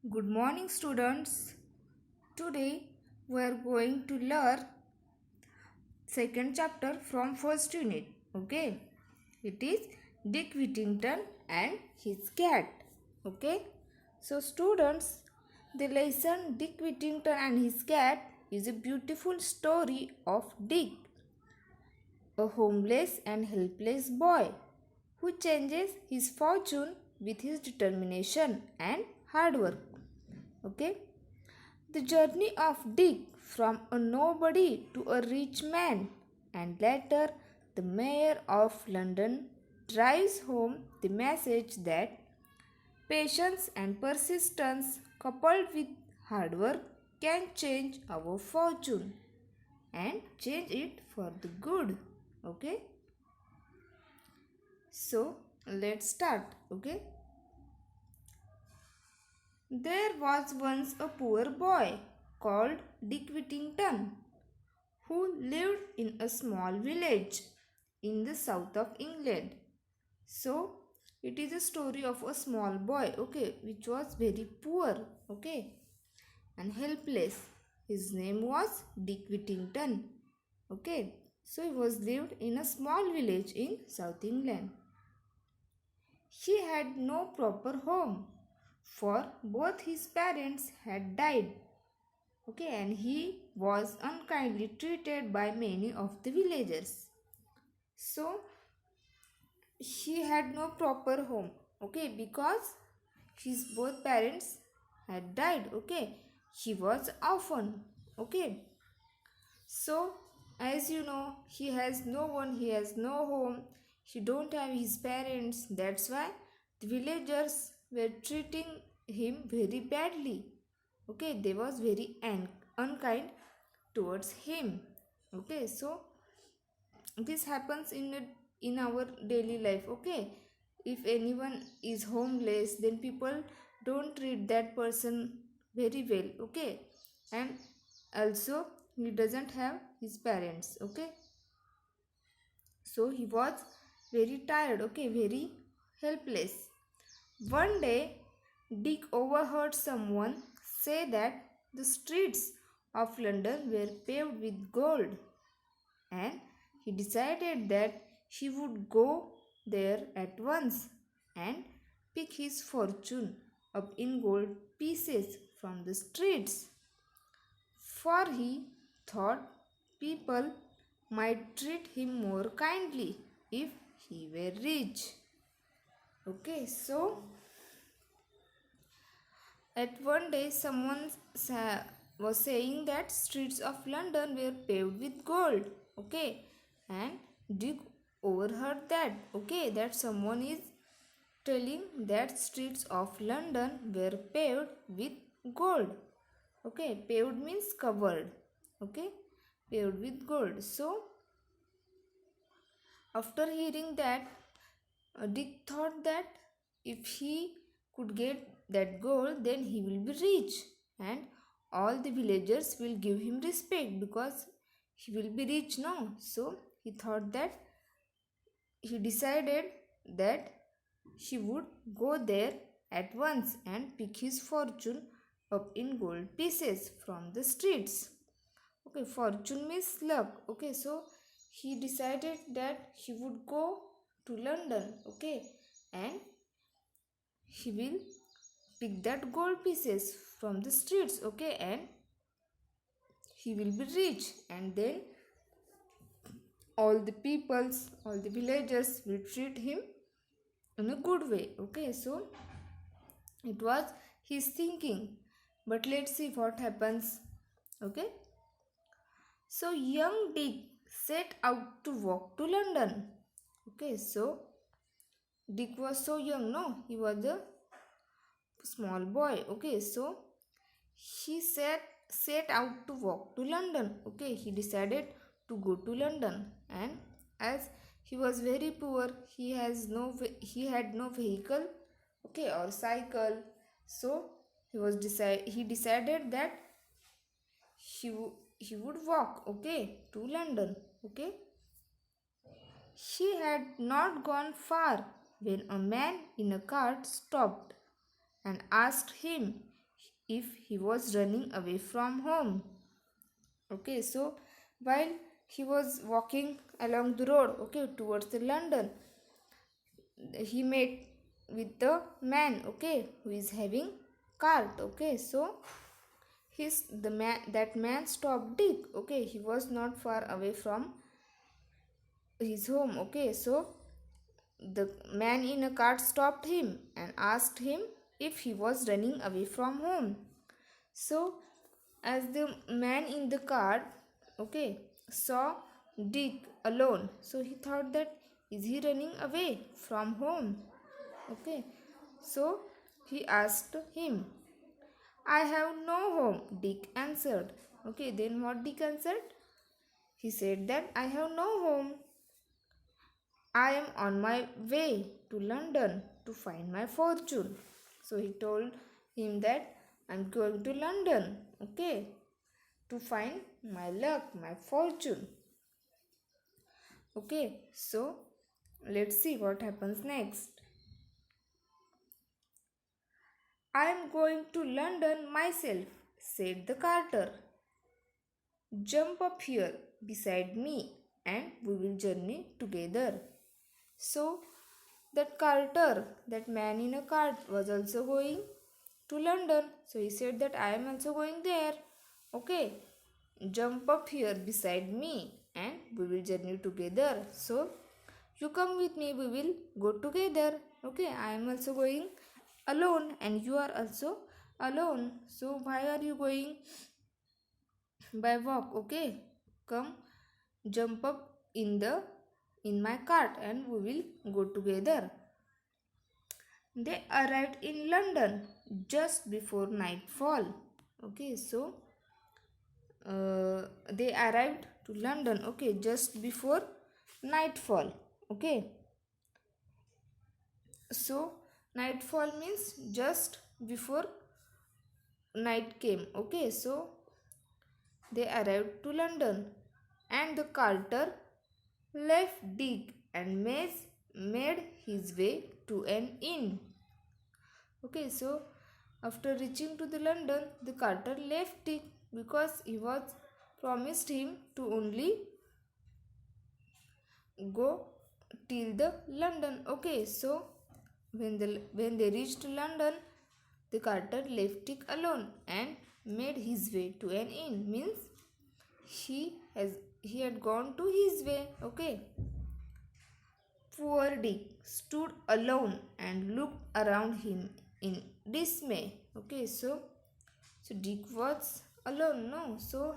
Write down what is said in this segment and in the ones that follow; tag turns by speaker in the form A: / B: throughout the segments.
A: Good morning, students. Today we are going to learn second chapter from first unit. Okay, it is Dick Whittington and his cat. Okay, so students, the lesson Dick Whittington and his cat is a beautiful story of Dick, a homeless and helpless boy who changes his fortune with his determination and hard work. Okay. The journey of Dick from a nobody to a rich man and later the mayor of London drives home the message that patience and persistence coupled with hard work can change our fortune and change it for the good. Okay, so let's start. Okay, there was once a poor boy called Dick Whittington who lived in a small village in the south of England. So, it is a story of a small boy, okay, which was very poor, okay, and helpless. His name was Dick Whittington, okay. So, he was lived in a small village in South England. He had no proper home, for both his parents had died, okay, and he was unkindly treated by many of the villagers. So he had no proper home, okay, because his both parents had died, okay. He was orphan, okay. So as you know, he has no one, he has no home, he don't have his parents. That's why the villagers were treating him very badly, okay. They was very unkind towards him, okay. So this happens in our daily life, okay. If anyone is homeless, then people don't treat that person very well, okay. And also he doesn't have his parents, okay. So he was very tired, okay, very helpless. One day Dick overheard someone say that the streets of London were paved with gold, and he decided that he would go there at once and pick his fortune up in gold pieces from the streets. For he thought people might treat him more kindly if he were rich. Okay, so at one day someone was saying that streets of London were paved with gold, okay, and Dick overheard that, okay, that someone is telling that streets of London were paved with gold, okay. Paved means covered, okay, paved with gold. So after hearing that, Dick thought that if he could get that gold, then he will be rich and all the villagers will give him respect because he will be rich now. So he thought that he decided that he would go there at once and pick his fortune up in gold pieces from the streets. Okay, fortune means luck. Okay, so he decided that he would go to London, okay, and he will pick that gold pieces from the streets, okay, and he will be rich, and then all the peoples, all the villagers will treat him in a good way, okay. So it was his thinking, but let's see what happens, okay. So young Dick set out to walk to London, okay. So Dick was so young, no, he was a small boy, okay. So he set out to walk to London, okay. He decided to go to London, and as he was very poor, he had no vehicle, okay, or cycle. So he decided that he would walk, okay, to London, okay. He had not gone far when a man in a cart stopped and asked him if he was running away from home. Okay, so while he was walking along the road, okay, towards the London, he met with the man, okay, who is having cart. Okay, so that man stopped Dick. Okay, he was not far away from his home. Okay, so the man in a cart stopped him and asked him if he was running away from home. So as the man in the cart, okay, saw Dick alone, so he thought that is he running away from home. Okay, so he asked him, I have no home, Dick answered. Okay, then what Dick answered? He said that I have no home. I am on my way to London to find my fortune. So he told him that I'm going to London, okay, to find my luck, my fortune. Okay, so let's see what happens next. I am going to London myself, said the carter. Jump up here beside me and we will journey together. So that carter, that man in a cart, was also going to London. So he said that I am also going there. Okay, jump up here beside me and we will journey together. So you come with me, we will go together. Okay, I am also going alone and you are also alone. So why are you going by walk? Okay, come jump up in my cart and we will go together. They arrived in London just before nightfall. Okay, so they arrived to London, okay, just before nightfall. Okay, so nightfall means just before night came. Okay, so they arrived to London and the carter left Dick and made his way to an inn. Okay, so after reaching to the London, the carter left Dick because he was promised him to only go till the London. Okay, so when they reached London, the carter left Dick alone and made his way to an inn. Means he had gone to his way. Okay. Poor Dick stood alone and looked around him in dismay. Okay, so Dick was alone, no? So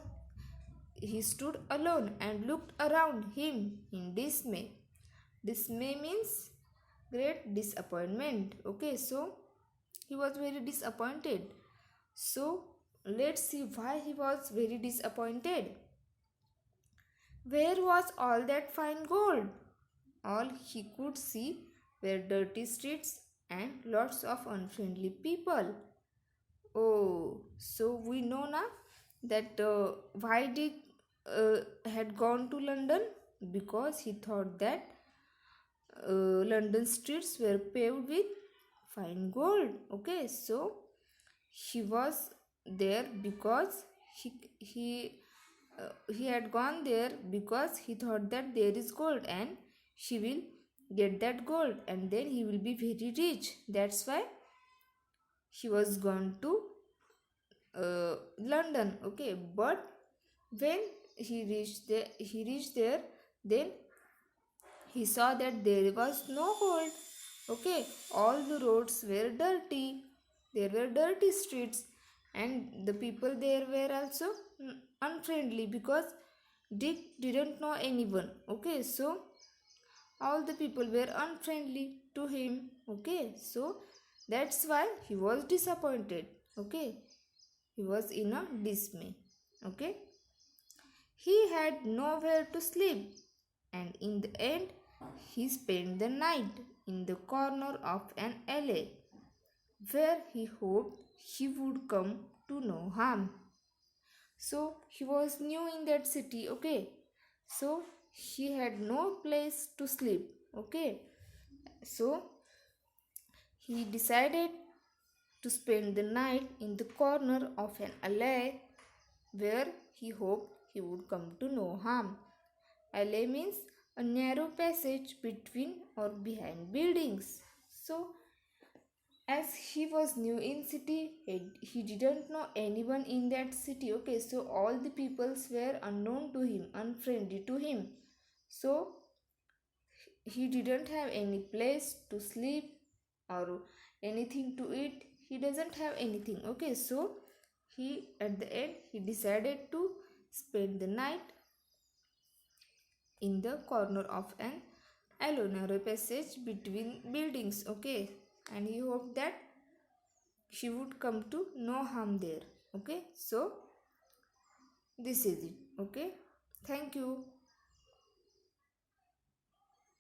A: he stood alone and looked around him in dismay. Dismay means great disappointment. Okay, so he was very disappointed. So let's see why he was very disappointed. Where was all that fine gold? All he could see were dirty streets and lots of unfriendly people. Oh, so we know now that why Dick had gone to London, because he thought that London streets were paved with fine gold. Okay, so he was there because he had gone there because he thought that there is gold and she will get that gold and then he will be very rich. That's why he was gone to London. Okay, but when he reached there, then he saw that there was no gold. Okay, all the roads were dirty. There were dirty streets, and the people there were also unfriendly because Dick didn't know anyone. Okay, so all the people were unfriendly to him. Okay, so that's why he was disappointed. Okay, he was in a dismay. Okay, he had nowhere to sleep, and in the end, he spent the night in the corner of an alley where he hoped he would come to no harm. So he was new in that city, okay? So he had no place to sleep, okay? So he decided to spend the night in the corner of an alley where he hoped he would come to no harm. Alley means a narrow passage between or behind buildings. So, as he was new in city, he didn't know anyone in that city. Okay, so all the peoples were unknown to him, unfriendly to him. So he didn't have any place to sleep or anything to eat. He doesn't have anything. Okay, so he at the end he decided to spend the night in the corner of an narrow passage between buildings. Okay, and he hoped that she would come to no harm there. Okay, so this is it. Okay, thank you.